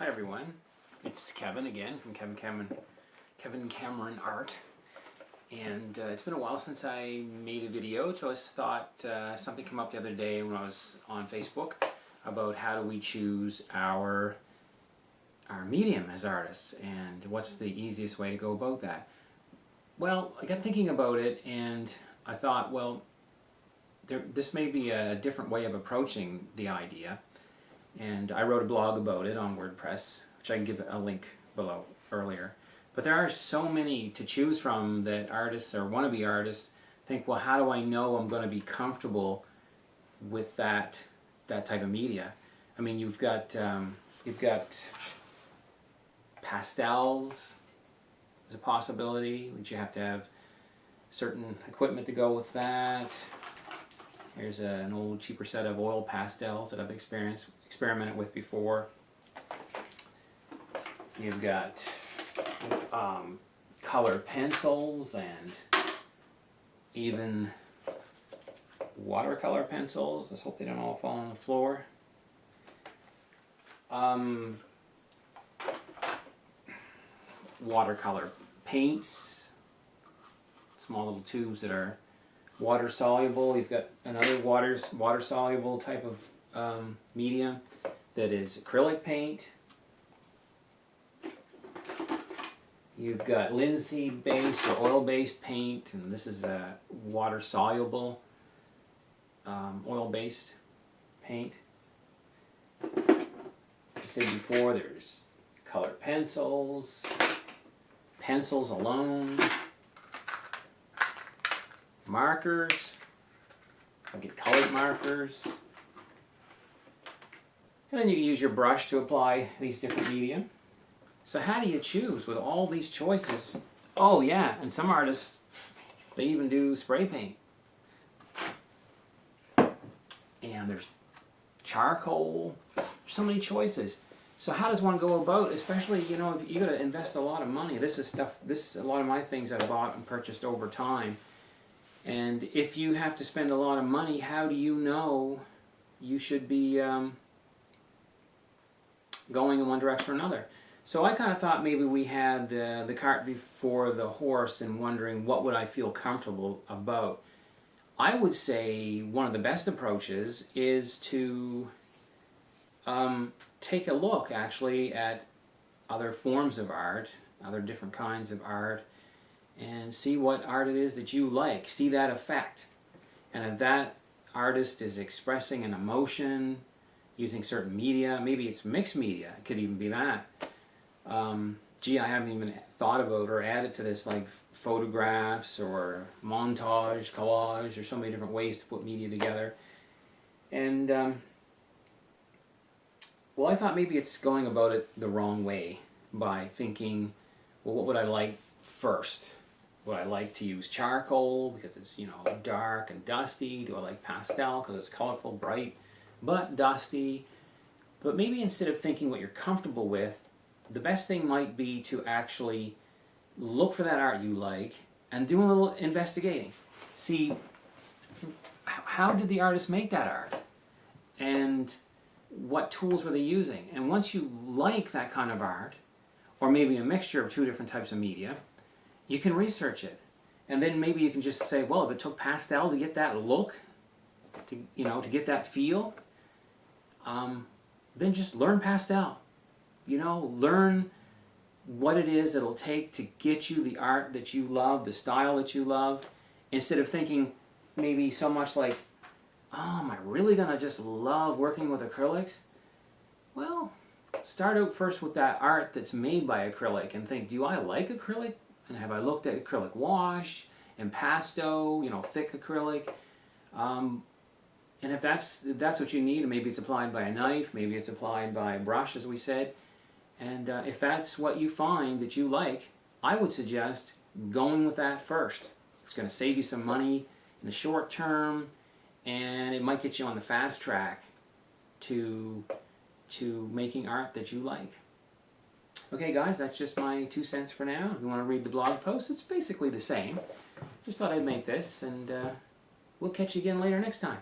Hi everyone, it's Kevin again from Kevin Cameron Art, and it's been a while since I made a video, so I just thought something came up the other day when I was on Facebook about how do we choose our medium as artists and what's the easiest way to go about that. Well, I got thinking about it and I thought, well, this may be a different way of approaching the idea. And I wrote a blog about it on WordPress, which I can give a link below earlier. But there are so many to choose from that artists or wannabe artists think, well, how do I know I'm going to be comfortable with that type of media? I mean, you've got pastels as a possibility, which you have to have certain equipment to go with that. Here's an old cheaper set of oil pastels that I've experimented with before. You've got colored pencils and even watercolor pencils. Let's hope they don't all fall on the floor. Watercolor paints, small little tubes that are water soluble. You've got another water soluble type of medium that is acrylic paint. You've got linseed based or oil based paint, and this is a water soluble oil based paint. Like I said before, there's colored pencils, pencils alone, markers. I'll get colored markers. And then you can use your brush to apply these different medium. So how do you choose with all these choices? Oh yeah, and some artists, they even do spray paint. And there's charcoal. There's so many choices. So how does one go about, especially, you know, you got to invest a lot of money. This is a lot of my things I've bought and purchased over time. And if you have to spend a lot of money, how do you know you should be going in one direction or another? So I kind of thought maybe we had the cart before the horse and wondering what would I feel comfortable about. I would say one of the best approaches is to take a look actually at other forms of art, other different kinds of art, and see what art it is that you like. See that effect. And if that artist is expressing an emotion using certain media, maybe it's mixed media, it could even be that. Gee, I haven't even thought about or added to this, like photographs or montage, collage, or so many different ways to put media together. And well, I thought maybe it's going about it the wrong way by thinking, well, what would I like first? Would I like to use charcoal because it's, you know, dark and dusty? Do I like pastel because it's colorful, bright, but dusty? But maybe instead of thinking what you're comfortable with, the best thing might be to actually look for that art you like and do a little investigating. See, how did the artist make that art? And what tools were they using? And once you like that kind of art, or maybe a mixture of two different types of media, you can research it. And then maybe you can just say, well, if it took pastel to get that look, to get that feel, then just learn pastel. Learn what it is it'll take to get you the art that you love, the style that you love, instead of thinking maybe so much like, oh, am I really going to just love working with acrylics? Well, start out first with that art that's made by acrylic and think, do I like acrylic? And have I looked at acrylic wash, impasto, thick acrylic? And if that's what you need, maybe it's applied by a knife, maybe it's applied by a brush, as we said. And if that's what you find that you like, I would suggest going with that first. It's going to save you some money in the short term, and it might get you on the fast track to making art that you like. Okay guys, that's just my 2 cents for now. If you want to read the blog post, it's basically the same. Just thought I'd make this, and we'll catch you again later next time.